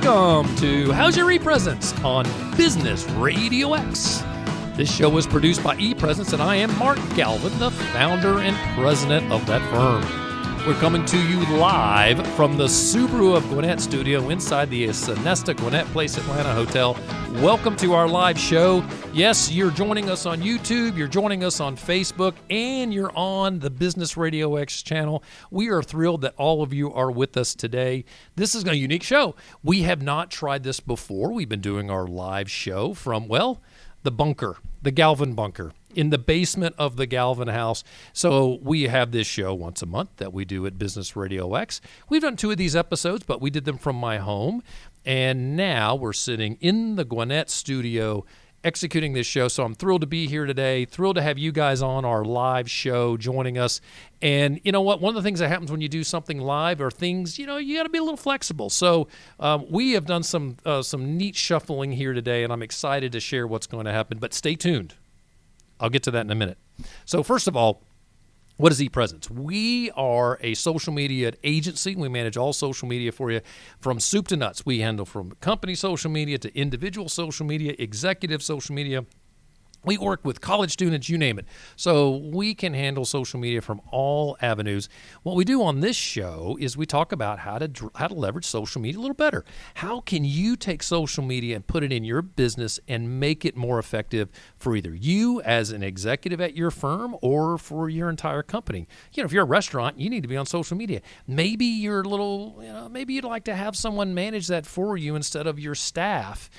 Welcome to How's Your ePresence on Business RadioX. This show was produced by ePresence, and I am Mark Galvin, the founder and president of that firm. We're coming to you live from the Subaru of Gwinnett studio inside the Sonesta Gwinnett Place Atlanta Hotel. Welcome to our live show. Yes, you're joining us on YouTube, you're joining us on Facebook, and you're on the Business RadioX channel. We are thrilled that all of you are with us today. This is a unique show. We have not tried this before. We've been doing our live show from, well, the bunker, the Galvin bunker, in the basement of the Galvin house. So we have this show once a month that we do at Business RadioX. We've done 2 of these episodes, but we did them from my home. And now we're sitting in the Gwinnett studio executing this show. So I'm thrilled to be here today, thrilled to have you guys on our live show joining us. And you know what? One of the things that happens when you do something live are things, you got to be a little flexible. So we have done some neat shuffling here today, and I'm excited to share what's going to happen. But stay tuned. I'll get to that in a minute. So first of all, what is ePresence? We are a social media agency. We manage all social media for you from soup to nuts. We handle from company social media to individual social media, executive social media. We work with college students, you name it. So we can handle social media from all avenues. What we do on this show is we talk about how to leverage social media a little better. How can you take social media and put it in your business and make it more effective for either you as an executive at your firm or for your entire company? If you're a restaurant, you need to be on social media. Maybe you're maybe you'd like to have someone manage that for you instead of your staff.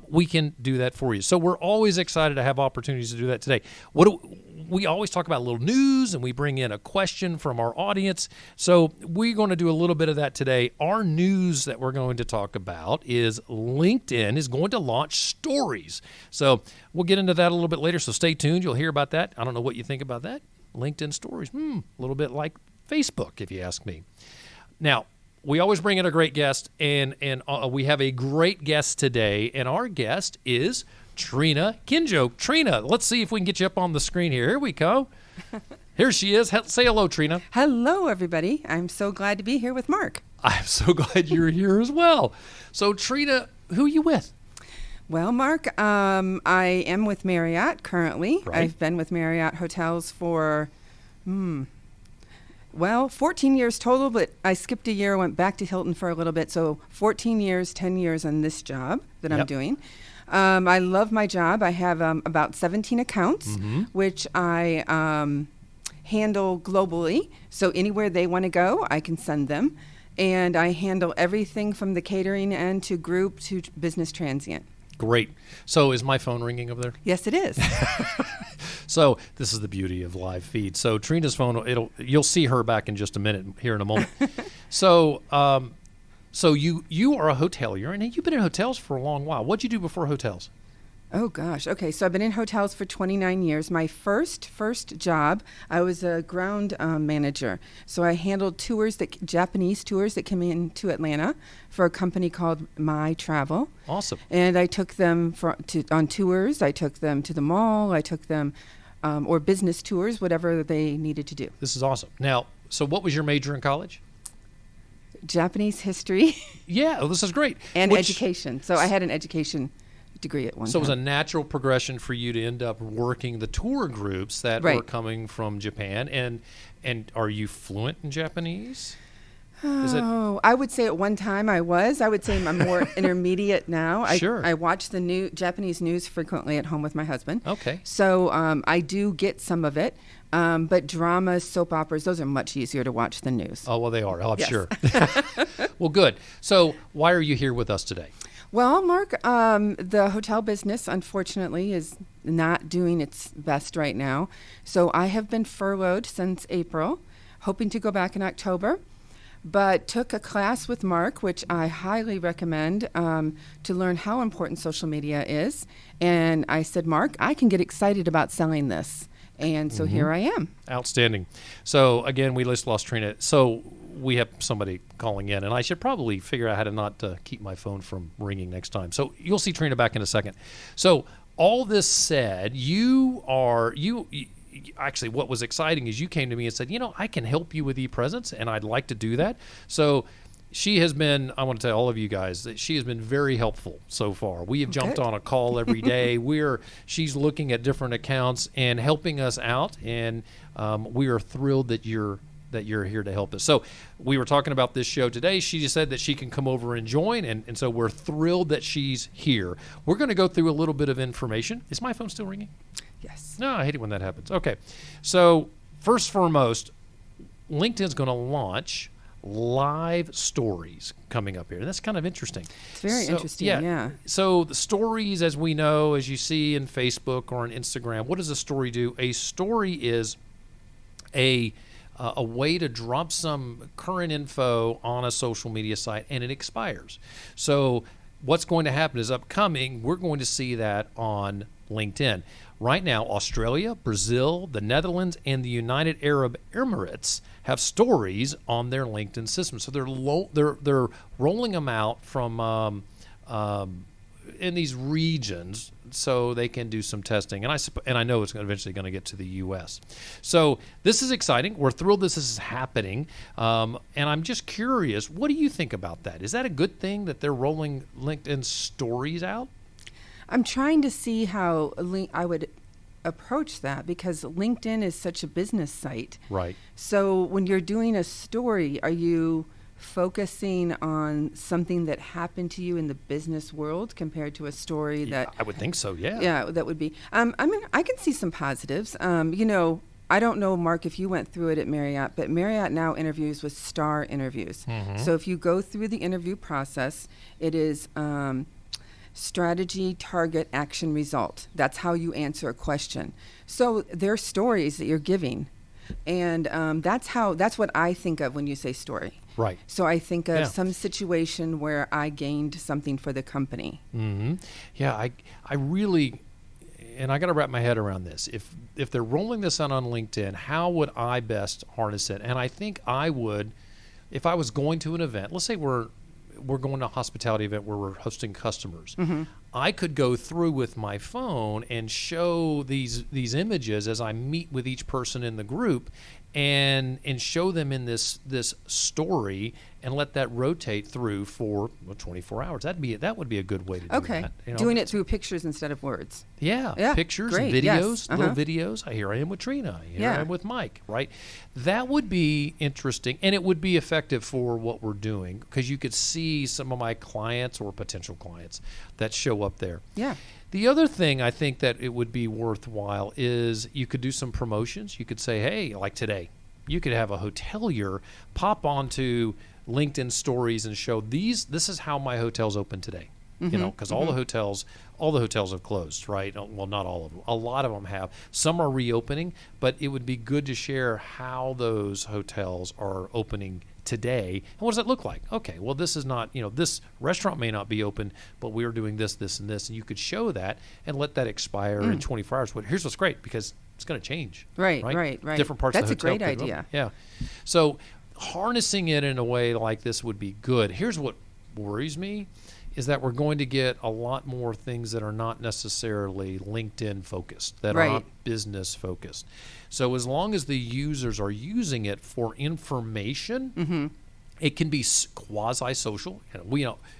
We can do that for you. So we're always excited to have opportunities to do that today. We always talk about a little news, and we bring in a question from our audience. So we're going to do a little bit of that today. Our news that we're going to talk about is LinkedIn is going to launch stories. So we'll get into that a little bit later. So stay tuned. You'll hear about that. I don't know what you think about that. LinkedIn stories, a little bit like Facebook, if you ask me. Now, we always bring in a great guest, and we have a great guest today, and our guest is Trina Kinjo. Trina, let's see if we can get you up on the screen here. Here we go. Here she is. Say hello, Trina. Hello, everybody. I'm so glad to be here with Mark. I'm so glad you're here as well. So, Trina, who are you with? Well, Mark, I am with Marriott currently. Right. I've been with Marriott Hotels for 14 years total, but I skipped a year, went back to Hilton for a little bit. So 14 years, 10 years on this job that I'm doing. I love my job. I have about 17 accounts, which I handle globally. So anywhere they want to go, I can send them. And I handle everything from the catering end to group to business transient. Great. So is my phone ringing over there? Yes, it is. So this is the beauty of live feed. So Trina's phone, you'll see her back in just a minute here in a moment. So you are a hotelier, and you've been in hotels for a long while. What'd you do before hotels? Oh, gosh. Okay, so I've been in hotels for 29 years. My first job, I was a ground manager. So I handled Japanese tours that came into Atlanta for a company called My Travel. Awesome. And I took them on tours. I took them to the mall. I took them, or business tours, whatever they needed to do. This is awesome. Now, so what was your major in college? Japanese history. Yeah, this is great. And education. So I had an education degree at one time. So it was a natural progression for you to end up working the tour groups that were coming from Japan. And are you fluent in Japanese? I would say at one time I was. I would say I'm more intermediate now. Sure. I watch the Japanese news frequently at home with my husband. Okay. So I do get some of it. But dramas, soap operas, those are much easier to watch than news. Oh, well, they are. I'm sure. Well, good. So why are you here with us today? Well, Mark, the hotel business, unfortunately, is not doing its best right now. So I have been furloughed since April, hoping to go back in October, but took a class with Mark, which I highly recommend, to learn how important social media is. And I said, Mark, I can get excited about selling this. And so here I am. Outstanding. So, again, we just lost Trina. So we have somebody calling in, and I should probably figure out how to not keep my phone from ringing next time. So you'll see Trina back in a second. So all this said, actually, what was exciting is you came to me and said, I can help you with ePresence, and I'd like to do that. So she has been, I want to tell all of you guys that she has been very helpful so far. We have jumped on a call every day. She's looking at different accounts and helping us out, and we are thrilled that you're here to help us. So we were talking about this show today. She just said that she can come over and join, and so we're thrilled that she's here. We're going to go through a little bit of information. Is my phone still ringing? Yes. No, I hate it when that happens. Okay. So first foremost, LinkedIn's going to launch live stories coming up here. And that's kind of interesting. It's very interesting, yeah. So the stories, as we know, as you see in Facebook or on Instagram, what does a story do? A story is a way to drop some current info on a social media site, and it expires. So what's going to happen is upcoming, we're going to see that on LinkedIn. Right now, Australia, Brazil, the Netherlands, and the United Arab Emirates have stories on their LinkedIn system. So they're rolling them out from in these regions so they can do some testing. And I know it's eventually going to get to the U.S. So this is exciting. We're thrilled this is happening. And I'm just curious, what do you think about that? Is that a good thing that they're rolling LinkedIn stories out? I'm trying to see how I would approach that, because LinkedIn is such a business site. Right. So when you're doing a story, are you focusing on something that happened to you in the business world compared to a story that... I would think so, yeah. Yeah, that would be... I mean, I can see some positives. I don't know, Mark, if you went through it at Marriott, but Marriott now interviews with star interviews. Mm-hmm. So if you go through the interview process, it is... strategy, target, action, result. That's how you answer a question. So they're stories that you're giving. And that's what I think of when you say story. Right. So I think of some situation where I gained something for the company. Mm-hmm. Yeah, I really, and I got to wrap my head around this. If they're rolling this out on LinkedIn, how would I best harness it? And I think I would, if I was going to an event, let's say we're going to a hospitality event where we're hosting customers. Mm-hmm. I could go through with my phone and show these images as I meet with each person in the group, and show them in this story, and let that rotate through for 24 hours. That would be a good way to do that. Doing it through pictures instead of words. Yeah, pictures, great. videos, Yes. little videos. Here I am with Trina. Here I am with Mike, right? That would be interesting, and it would be effective for what we're doing, because you could see some of my clients or potential clients that show up there. Yeah. The other thing I think that it would be worthwhile is you could do some promotions. You could say, hey, like today, you could have a hotelier pop onto LinkedIn stories and show this is how my hotel's open today. Mm-hmm. Because all the hotels have closed, right? Well, not all of them. A lot of them have. Some are reopening, but it would be good to share how those hotels are opening today. And what does that look like? Okay, well, this is not, this restaurant may not be open, but we're doing this, this, and this. And you could show that and let that expire in 24 hours. But here's what's great, because it's going to change. Right. Different parts of the hotel. That's a great idea. Yeah. So harnessing it in a way like this would be good. Here's what worries me, is that we're going to get a lot more things that are not necessarily LinkedIn focused, that are not business focused. So as long as the users are using it for information, it can be quasi-social.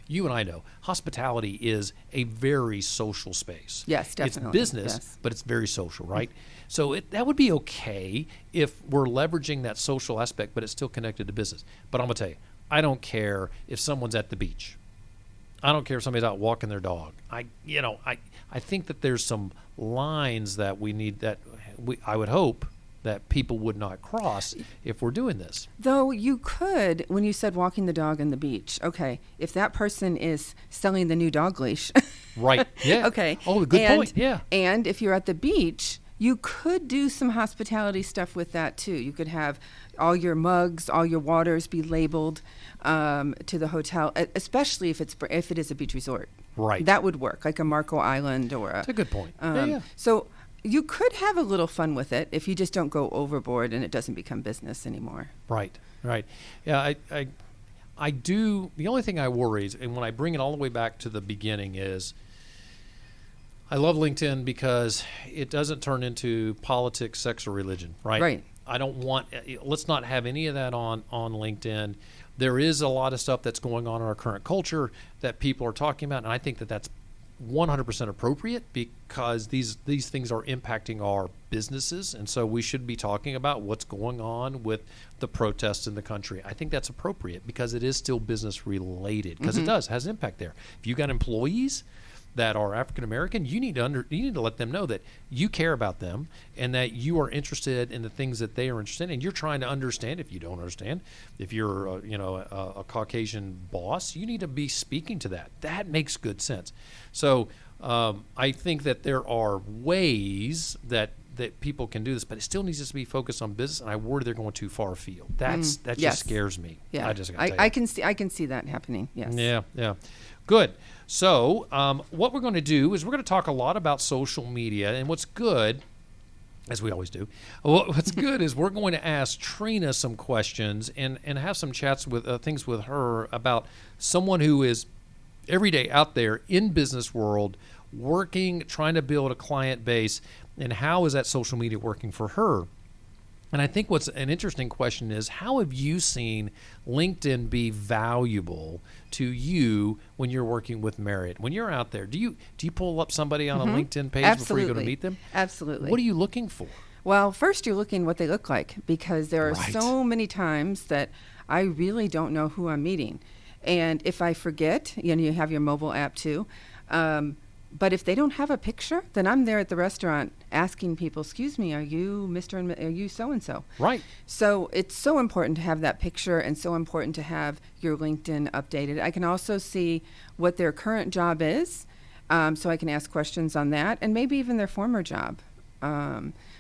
You and I know hospitality is a very social space. Yes, definitely. It's business, but it's very social, right? So that would be okay if we're leveraging that social aspect, but it's still connected to business. But I'm going to tell you, I don't care if someone's at the beach. I don't care if somebody's out walking their dog. I think that there's some lines that we need I would hope that people would not cross if we're doing this. Though you could, when you said walking the dog on the beach, okay, if that person is selling the new dog leash. Right, yeah. Okay. Oh, good point, yeah. And if you're at the beach, you could do some hospitality stuff with that too. You could have all your mugs, all your waters be labeled to the hotel, especially if it is a beach resort. Right. That would work, like a Marco Island or That's a good point. Yeah. So you could have a little fun with it if you just don't go overboard and it doesn't become business anymore. Right. Yeah, I do. The only thing I worry is, and when I bring it all the way back to the beginning, is I love LinkedIn because it doesn't turn into politics, sex, or religion, right? Right. I don't want, let's not have any of that on LinkedIn. There is a lot of stuff that's going on in our current culture that people are talking about, and I think that that's 100% appropriate because these things are impacting our businesses, and so we should be talking about what's going on with the protests in the country. I think that's appropriate because it is still business related, because it has impact there. If you got employees that are African American, you need to let them know that you care about them and that you are interested in the things that they are interested in. You're trying to understand. If you don't understand, if you're a Caucasian boss, you need to be speaking to that. That makes good sense. So I think that there are ways that people can do this, but it still needs to be focused on business. And I worry they're going too far afield. That just scares me. Yeah, I can see that happening. Yes. Yeah. Good. So what we're going to do is we're going to talk a lot about social media, and what's good, as we always do, what's good is we're going to ask Trina some questions and have some chats with things with her about someone who is every day out there in business world, working, trying to build a client base, and how is that social media working for her? And I think what's an interesting question is, how have you seen LinkedIn be valuable to you when you're working with Marriott? When you're out there, do you pull up somebody on a LinkedIn page before you go to meet them? Absolutely. What are you looking for? Well, first you're looking what they look like, because there are so many times that I really don't know who I'm meeting. And if I forget, you have your mobile app too, but if they don't have a picture, then I'm there at the restaurant asking people, excuse me, are you Mr. and are you so-and-so? Right. So it's so important to have that picture and so important to have your LinkedIn updated. I can also see what their current job is, so I can ask questions on that, and maybe even their former job.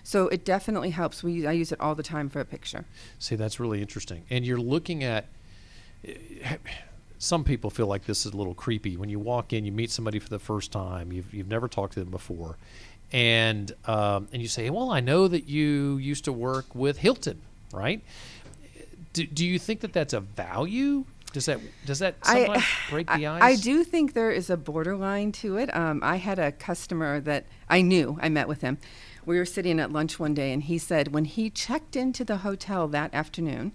So it definitely helps. I use it all the time for a picture. See, that's really interesting. And you're looking at... Some people feel like this is a little creepy. When you walk in, you meet somebody for the first time, you've never talked to them before, and you say, well, I know that you used to work with Hilton, right? Do you think that that's a value? Does that sometimes break the ice? I do think there is a borderline to it. I had a customer that I met with him. We were sitting at lunch one day, and he said when he checked into the hotel that afternoon,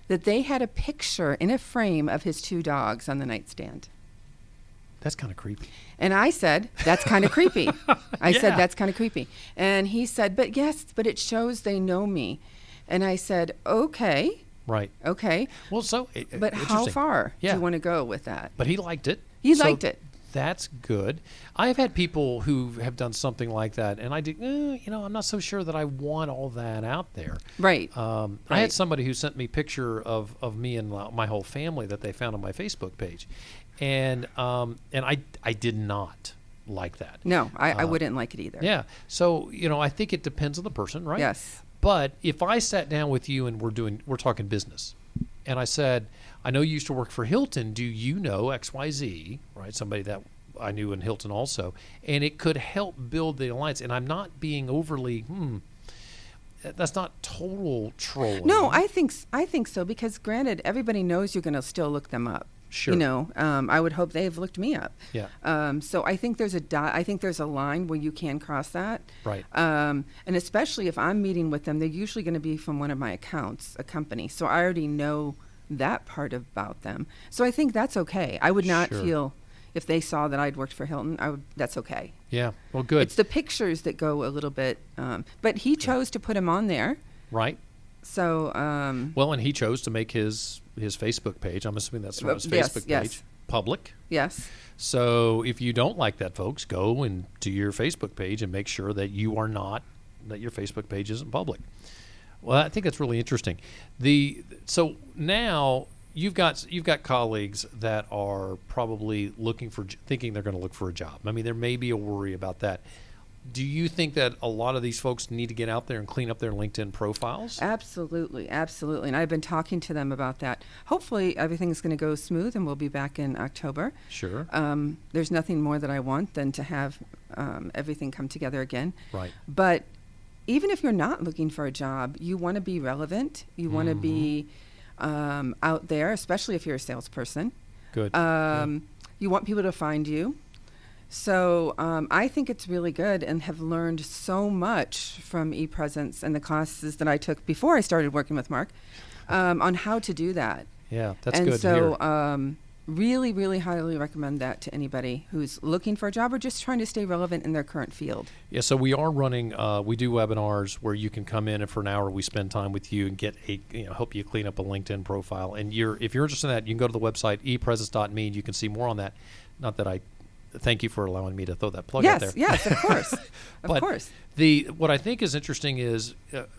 that they had a picture in a frame of his 2 dogs on the nightstand. That's kind of creepy. And I said, that's kind of creepy. I said, that's kind of creepy. And he said, but it shows they know me. And I said, okay. Right. Okay. Well, so but how far do you want to go with that? But he liked it. He liked it. That's good. I've had people who have done something like that, and I did, I'm not so sure that I want all that out there. Right. I had somebody who sent me a picture of me and my whole family that they found on my Facebook page, and I did not like that. No, I wouldn't like it either. Yeah. So I think it depends on the person, right? Yes. But if I sat down with you and we're talking business, and I said, I know you used to work for Hilton. Do you know XYZ, right? Somebody that I knew in Hilton also. And it could help build the alliance. And I'm not being overly, that's not total trolling. No, I think so, because granted, everybody knows you're going to still look them up. Sure. I would hope they've looked me up. Yeah. So I think there's a line where you can cross that. Right. And especially if I'm meeting with them, they're usually going to be from one of my accounts, a company. So I already know that part about them. So I think that's okay. I would not feel, if they saw that I'd worked for Hilton, that's okay. Yeah. Well, good. It's the pictures that go a little bit, but he chose to put him on there. Right. So. Well, and he chose to make his Facebook page, I'm assuming that's from his Facebook page, public. Yes. So if you don't like that, folks, go and to your Facebook page and make sure that that your Facebook page isn't public. Well, I think that's really interesting. So now you've got colleagues that are probably thinking they're going to look for a job. I mean, there may be a worry about that. Do you think that a lot of these folks need to get out there and clean up their LinkedIn profiles? Absolutely. And I've been talking to them about that. Hopefully everything's going to go smooth and we'll be back in October. Sure. There's nothing more that I want than to have everything come together again. Right. But even if you're not looking for a job, you want to be relevant. You want to be out there, especially if you're a salesperson. Good. You want people to find you. So I think it's really good, and have learned so much from ePresence and the classes that I took before I started working with Mark on how to do that. Yeah, that's and good so, to hear. Really, really highly recommend that to anybody who's looking for a job or just trying to stay relevant in their current field. Yeah, so we are running, we do webinars where you can come in and for an hour we spend time with you and get help you clean up a LinkedIn profile. And if you're interested in that, you can go to the website, epresence.me, and you can see more on that. Not that I thank you for allowing me to throw that plug out there. Yes, of course. Of course. What I think is interesting is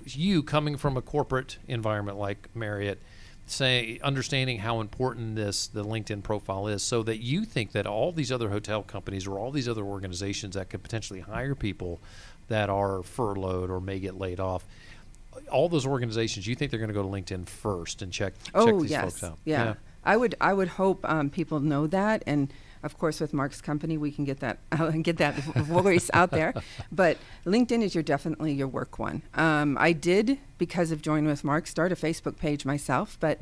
you coming from a corporate environment like Marriott, understanding how important the LinkedIn profile is, so that you think that all these other hotel companies or all these other organizations that could potentially hire people that are furloughed or may get laid off, all those organizations, you think they're going to go to LinkedIn first and check these folks out. Yeah. I would hope people know that, and of course, with Mark's company, we can get that out and get that voice out there. But LinkedIn is definitely your work one. I did, because of joining with Mark, start a Facebook page myself. But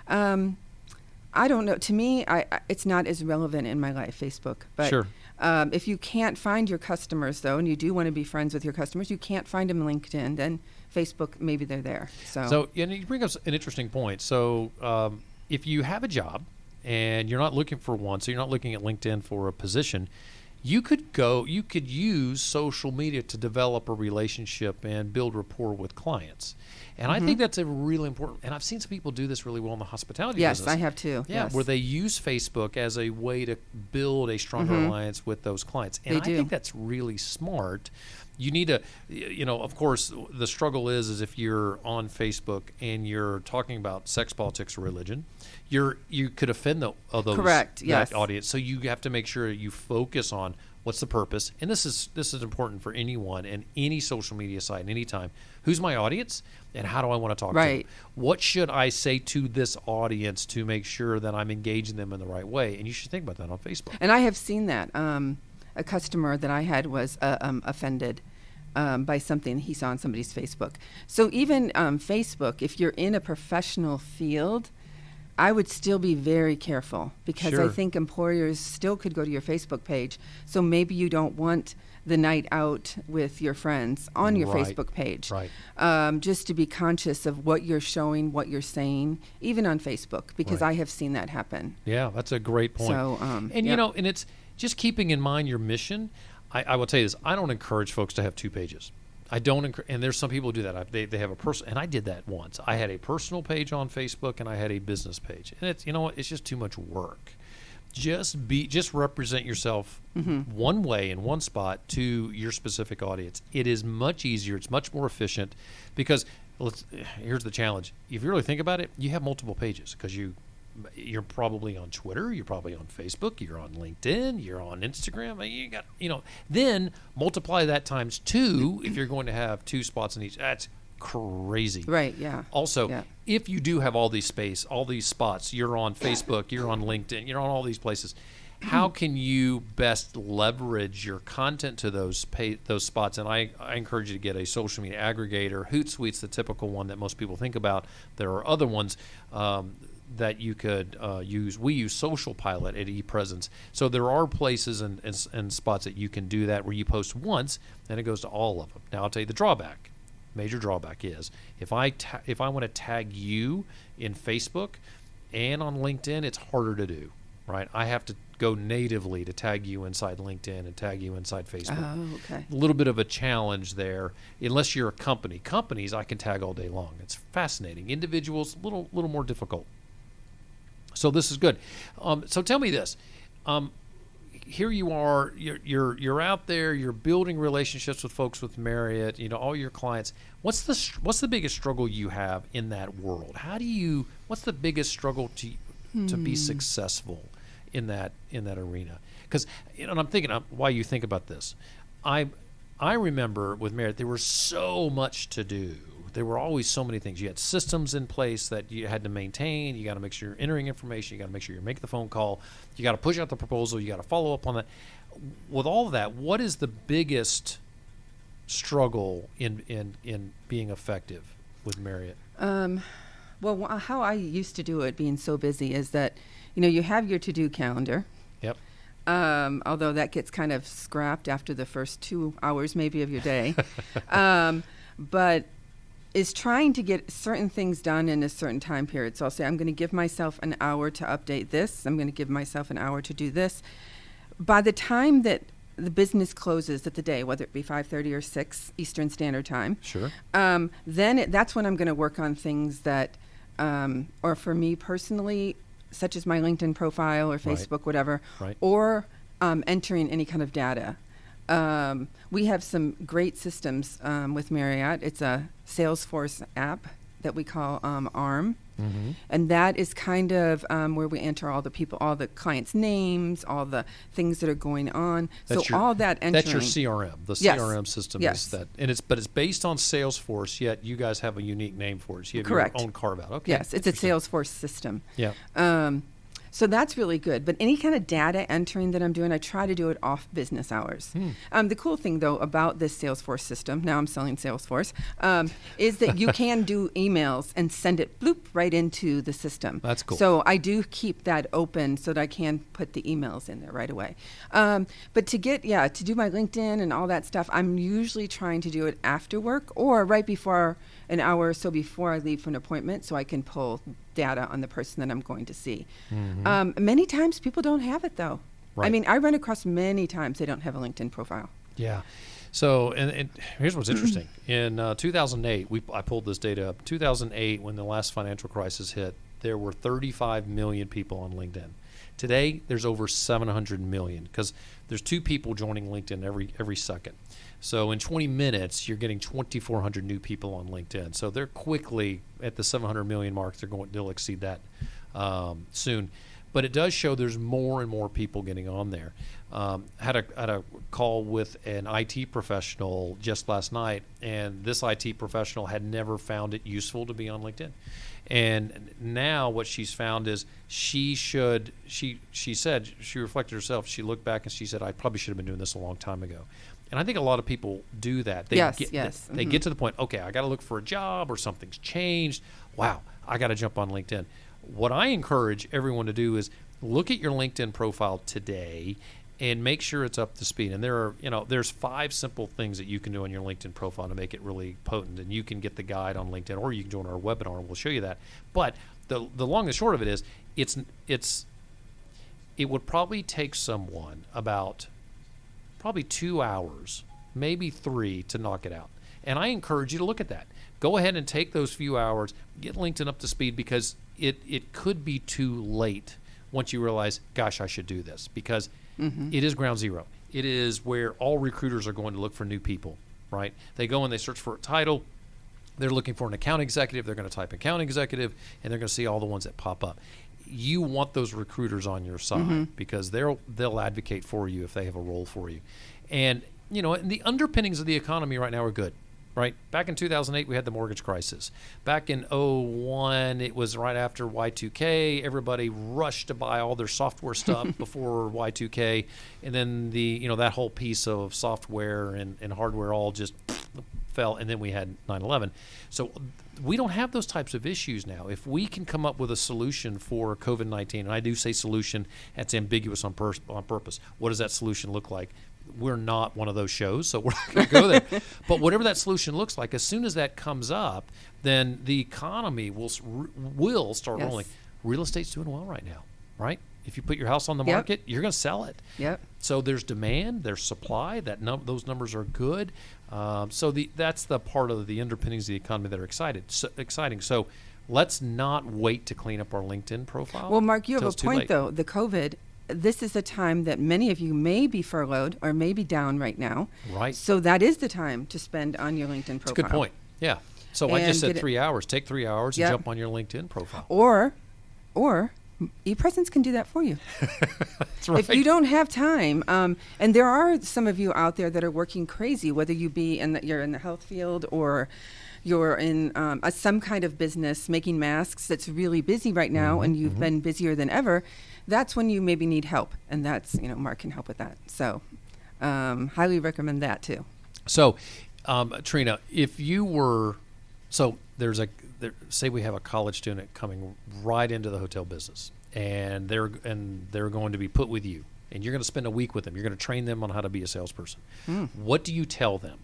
I don't know. To me, it's not as relevant in my life, Facebook. But sure. If you can't find your customers, though, and you do want to be friends with your customers, you can't find them on LinkedIn, then Facebook, maybe they're there. So you bring up an interesting point. So if you have a job, and you're not looking for one, so you're not looking at LinkedIn for a position, you could use social media to develop a relationship and build rapport with clients. And I think that's a really important, and I've seen some people do this really well in the hospitality business. Yes, I have too. Yeah, yes. Where they use Facebook as a way to build a stronger alliance with those clients. And I think that's really smart. You need to, of course, the struggle is if you're on Facebook and you're talking about sex, politics, or religion, you could offend those that audience. So you have to make sure you focus on what's the purpose. And this is important for anyone and any social media site anytime. Who's my audience, and how do I want to talk to them? What should I say to this audience to make sure that I'm engaging them in the right way? And you should think about that on Facebook. And I have seen that. A customer that I had was offended by something he saw on somebody's Facebook. So even Facebook, if you're in a professional field, I would still be very careful, because I think employers still could go to your Facebook page. So maybe you don't want the night out with your friends on your Facebook page. Right. Just to be conscious of what you're showing, what you're saying, even on Facebook, because I have seen that happen. Yeah, that's a great point. So, and and it's just keeping in mind your mission. I will tell you this: I don't encourage folks to have two pages. I don't, and there's some people who do that. They have a personal, and I did that once. I had a personal page on Facebook and I had a business page, and it's it's just too much work. Just represent yourself one way in one spot to your specific audience. It is much easier. It's much more efficient, because here's the challenge. If you really think about it, you have multiple pages, because you're probably on Twitter, you're probably on Facebook, you're on LinkedIn, you're on Instagram. You got, then multiply that times 2 if you're going to have 2 spots in each. That's crazy. Right, yeah. Also, if you do have all these spots, you're on Facebook, you're on LinkedIn, you're on all these places, how can you best leverage your content to those spots? And I encourage you to get a social media aggregator. Hootsuite's the typical one that most people think about. There are other ones that you could use. We use Social Pilot at ePresence. So there are places and spots that you can do that, where you post once and it goes to all of them. Now I'll tell you the drawback. Major drawback is if I want to tag you in Facebook and on LinkedIn, it's harder to do, right? I have to go natively to tag you inside LinkedIn and tag you inside Facebook. Oh, okay. A little bit of a challenge there, unless you're a company. Companies I can tag all day long. It's fascinating. Individuals, little more difficult. So this is good. So tell me this. Here you are. You're out there. You're building relationships with folks with Marriott. All your clients. What's the biggest struggle you have in that world? What's the biggest struggle to be successful in that arena? Because and I'm thinking why you think about this. I remember with Marriott there was so much to do. There were always so many things. You had systems in place that you had to maintain. You got to make sure you're entering information. You got to make sure you're making the phone call. You got to push out the proposal. You got to follow up on that. With all of that, what is the biggest struggle in being effective with Marriott? Well, how I used to do it, being so busy, is that you have your to-do calendar. Yep. although that gets kind of scrapped after the first 2 hours maybe of your day. But is trying to get certain things done in a certain time period. So I'll say, I'm going to give myself an hour to update this. I'm going to give myself an hour to do this. By the time that the business closes at the day, whether it be 5:30 or 6 Eastern Standard Time, Sure. then that's when I'm going to work on things that, or for me personally, such as my LinkedIn profile or Facebook, whatever, or entering any kind of data. We have some great systems with Marriott. It's a Salesforce app that we call ARM. Mm-hmm. And that is kind of where we enter all the people, all the clients' names, all the things that are going on. All that entering. That's your CRM. The CRM system is that, and but it's based on Salesforce. Yet you guys have a unique name for it. So you have your own carve out. Okay. Yes, it's a Salesforce system. Yeah. So that's really good. But any kind of data entering that I'm doing, I try to do it off business hours. The cool thing, though, about this Salesforce system, now I'm selling Salesforce, is that you can do emails and send it bloop right into the system. That's cool. So I do keep that open so that I can put the emails in there right away. But to do my LinkedIn and all that stuff, I'm usually trying to do it after work or right before, an hour or so before I leave for an appointment, so I can pull data on the person that I'm going to see. Mm-hmm. Many times people don't have it, though. Right. I mean, I run across many times they don't have a LinkedIn profile. Yeah. So, and here's what's interesting. In 2008, I pulled this data up. 2008, when the last financial crisis hit, there were 35 million people on LinkedIn. Today, there's over 700 million because there's 2 people joining LinkedIn every second. So in 20 minutes, you're getting 2,400 new people on LinkedIn. So they're quickly at the 700 million mark. They'll exceed that soon. But it does show there's more and more people getting on there. Had a call with an IT professional just last night, and this IT professional had never found it useful to be on LinkedIn. And now what she's found is she said, she reflected herself, she looked back and she said, I probably should have been doing this a long time ago. And I think a lot of people do that. They get to the point, okay, I got to look for a job or something's changed. Wow, I got to jump on LinkedIn. What I encourage everyone to do is look at your LinkedIn profile today and make sure it's up to speed. And there's 5 simple things that you can do on your LinkedIn profile to make it really potent. And you can get the guide on LinkedIn, or you can join our webinar and we'll show you that. But the long and short of it is, it would probably take someone about 2 hours, maybe 3, to knock it out. And I encourage you to look at that. Go ahead and take those few hours, get LinkedIn up to speed, because it could be too late once you realize, gosh, I should do this, because it is ground zero. It is where all recruiters are going to look for new people, right? They go and they search for a title. They're looking for an account executive. They're going to type account executive, and they're going to see all the ones that pop up. You want those recruiters on your side because they'll advocate for you if they have a role for you. And the underpinnings of the economy right now are good, right? Back in 2008, we had the mortgage crisis. Back in 2001, it was right after Y2K. Everybody rushed to buy all their software stuff before Y2K, and then that whole piece of software and hardware all just fell, and then we had 9/11. So we don't have those types of issues now. If we can come up with a solution for COVID-19, and I do say solution, that's ambiguous on purpose. What does that solution look like? We're not one of those shows, so we're not going to go there. But whatever that solution looks like, as soon as that comes up, then the economy will start rolling. Real estate's doing well right now, right? If you put your house on the market, you're going to sell it. Yep. So there's demand, there's supply. Those numbers are good. That's the part of the underpinnings of the economy that are exciting. So let's not wait to clean up our LinkedIn profile. Well, Mark, you have a point, though. The COVID, this is a time that many of you may be furloughed or may be down right now. Right. So that is the time to spend on your LinkedIn profile. That's a good point. Yeah. So I just said 3 hours. Take 3 hours and jump on your LinkedIn profile. Or ePresence can do that for you. That's right. If you don't have time, and there are some of you out there that are working crazy, whether you be you're in the health field or you're in some kind of business making masks that's really busy right now, and you've been busier than ever, that's when you maybe need help. And that's, Mark can help with that. So highly recommend that too. So, Trina, if you were, say we have a college student coming right into the hotel business, and they're going to be put with you, and you're going to spend a week with them. You're going to train them on how to be a salesperson. What do you tell them?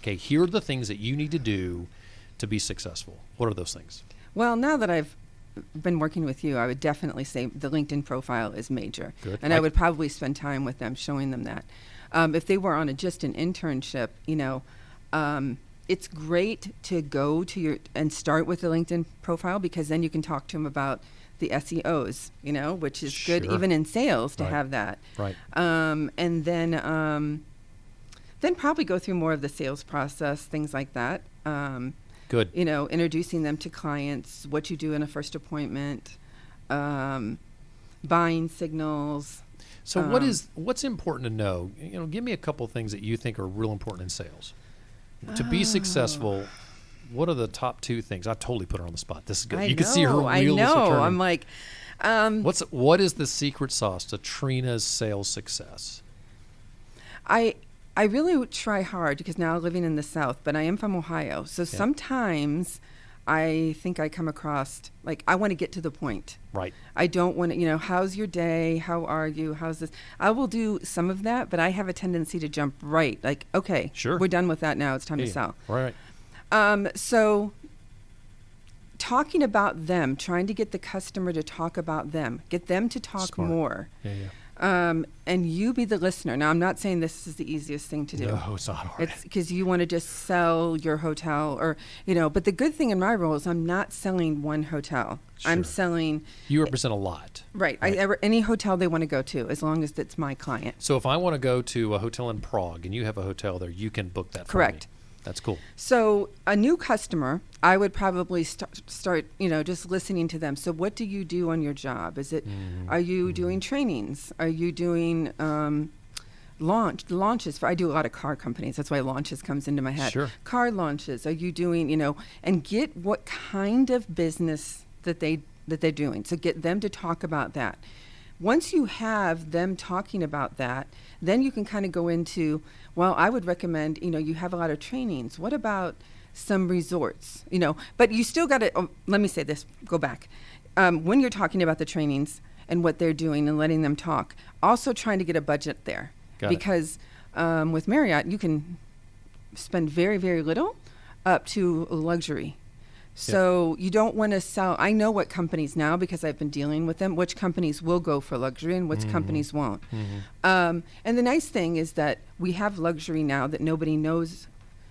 Okay, here are the things that you need to do to be successful. What are those things? Well, now that I've been working with you, I would definitely say the LinkedIn profile is major. Good. And I would probably spend time with them showing them that. If they were on just an internship, it's great to go to and start with the LinkedIn profile, because then you can talk to them about the SEOs, which is good even in sales to have that. Right. And then probably go through more of the sales process, things like that. Good. Introducing them to clients, what you do in a first appointment, buying signals. So what's important to know? Give me a couple of things that you think are real important in sales. To be successful, what are the top 2 things? I totally put her on the spot. This is good. You can see her wheels are turning. I'm like, what is the secret sauce to Trina's sales success? I really try hard, because now living in the South, but I am from Ohio. So sometimes I think I come across like I want to get to the point. Right. I don't want to, how's your day? How are you? How's this? I will do some of that, but I have a tendency to jump right. Like, okay, we're done with that now. It's time to sell. Right. So talking about them, trying to get the customer to talk about them, get them to talk more. And you be the listener. Now, I'm not saying this is the easiest thing to do. No, it's not hard. It's because you want to just sell your hotel but the good thing in my role is I'm not selling one hotel. Sure. I'm selling. You represent a lot. Right. Any hotel they want to go to, as long as it's my client. So if I want to go to a hotel in Prague and you have a hotel there, you can book that for Correct. me. That's cool. So a new customer, I would probably start, just listening to them. So what do you do on your job? Are you doing trainings? Are you doing launches? I do a lot of car companies. That's why launches comes into my head. Sure. Car launches. Are you doing, and get what kind of business that they're doing. So get them to talk about that. Once you have them talking about that, then you can kind of go into, well, I would recommend, you have a lot of trainings. What about some resorts? But you still got to, let me say this, go back. When you're talking about the trainings and what they're doing and letting them talk, also trying to get a budget there. Because with Marriott, you can spend very, very little up to luxury. So you don't want to sell. I know what companies now, because I've been dealing with them, which companies will go for luxury and which companies won't. And the nice thing is that we have luxury now that nobody knows,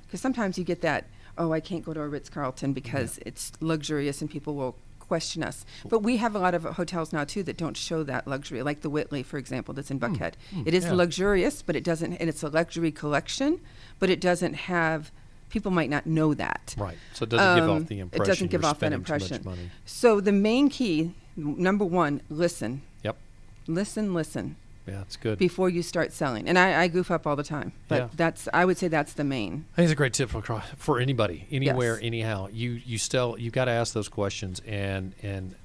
because sometimes you get that, I can't go to a Ritz-Carlton because it's luxurious and people will question us. But we have a lot of hotels now too that don't show that luxury, like the Whitley, for example, that's in Buckhead. It is luxurious, but it doesn't, and it's a luxury collection, but it doesn't have. People might not know that. Right. So it doesn't give off the impression. It doesn't give off that impression. Too much money. So the main key, number 1, listen. Yep. Listen. Yeah, that's good. Before you start selling. And I goof up all the time. But I would say that's the main. I think it's a great tip for anybody, anywhere, anyhow. You've got to ask those questions and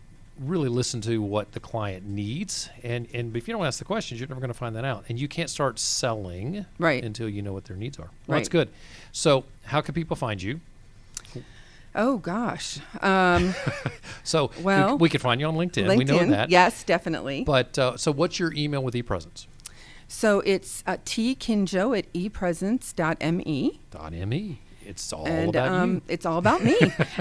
really listen to what the client needs. And if you don't ask the questions, you're never going to find that out. And you can't start selling until you know what their needs are. Well, that's good. So how can people find you? Oh, gosh. So we could find you on LinkedIn. We know that. Yes, definitely. But so what's your email with ePresence? So it's tkinjo at ePresence.me. .me. It's all about you. It's all about me.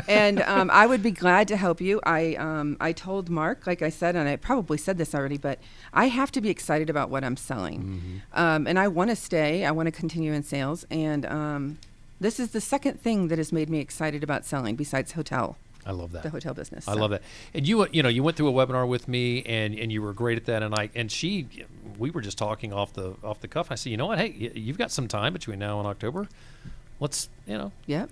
And I would be glad to help you. I told Mark, like I said, and I probably said this already, but I have to be excited about what I'm selling. And I want to stay. I want to continue in sales. And this is the second thing that has made me excited about selling besides hotel. I love that. The hotel business. I love that. And you went through a webinar with me, and you were great at that. And we were just talking off the cuff. I said, you know what? Hey, you've got some time between now and October. Let's,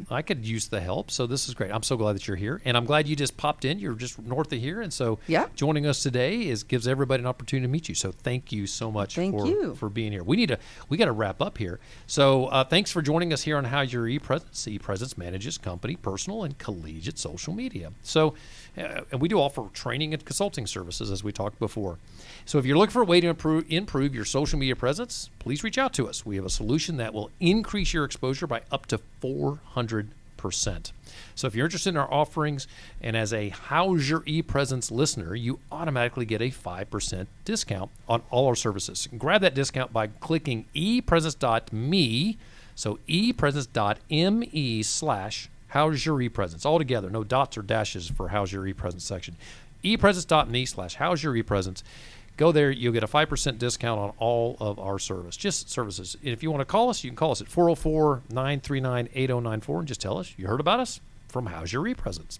I could use the help. So this is great. I'm so glad that you're here. And I'm glad you just popped in. You're just north of here. And so joining us today gives everybody an opportunity to meet you. So thank you so much for being here. We got to wrap up here. So thanks for joining us here on How Your ePresence. ePresence manages company, personal, and collegiate social media. So, and we do offer training and consulting services, as we talked before. So if you're looking for a way to improve your social media presence, please reach out to us. We have a solution that will increase your exposure by up to 400%. 5%. So if you're interested in our offerings and as a How's Your ePresence listener, you automatically get a 5% discount on all our services. Grab that discount by clicking epresence.me. So epresence.me/How's Your ePresence. All together, no dots or dashes for How's Your ePresence section. epresence.me/How's Your ePresence. Go there, you'll get a 5% discount on all of our services. If you want to call us, you can call us at 404-939-8094 and just tell us you heard about us from How's Your ePresence.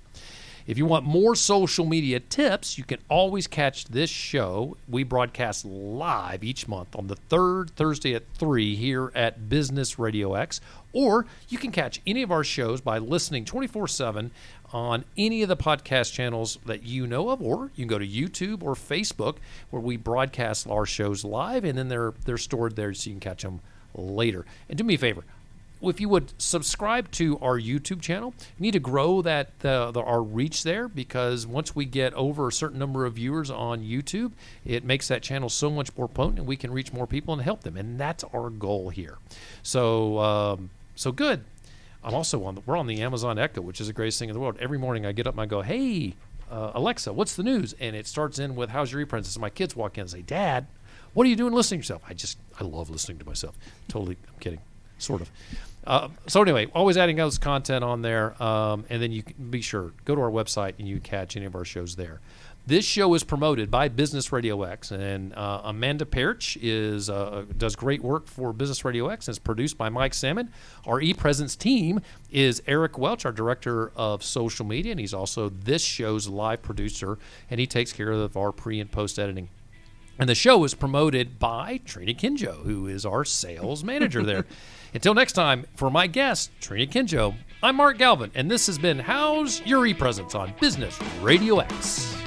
If you want more social media tips, you can always catch this show. We broadcast live each month on the third Thursday at 3 here at Business RadioX, or you can catch any of our shows by listening 24/7 on any of the podcast channels that you know of, or you can go to YouTube or Facebook where we broadcast our shows live, and then they're stored there so you can catch them later. And do me a favor, if you would subscribe to our YouTube channel, we need to grow our reach there, because once we get over a certain number of viewers on YouTube, it makes that channel so much more potent and we can reach more people and help them. And that's our goal here. So good. I'm also we're on the Amazon Echo, which is the greatest thing in the world. Every morning I get up and I go, hey, Alexa, what's the news? And it starts in with How's Your ePresence? My kids walk in and say, Dad, what are you doing listening to yourself? I love listening to myself. Totally, I'm kidding, sort of. So anyway, always adding those content on there, and then you can be sure, go to our website and you can catch any of our shows there. This show is promoted by Business RadioX, and Amanda Perch does great work for Business RadioX, and it's produced by Mike Salmon. Our ePresence team is Eric Welch, our director of social media, and he's also this show's live producer, and he takes care of our pre and post editing. And the show is promoted by Trina Kinjo, who is our sales manager there. Until next time, for my guest, Trina Kinjo, I'm Mark Galvin, and this has been How's Your ePresence on Business RadioX.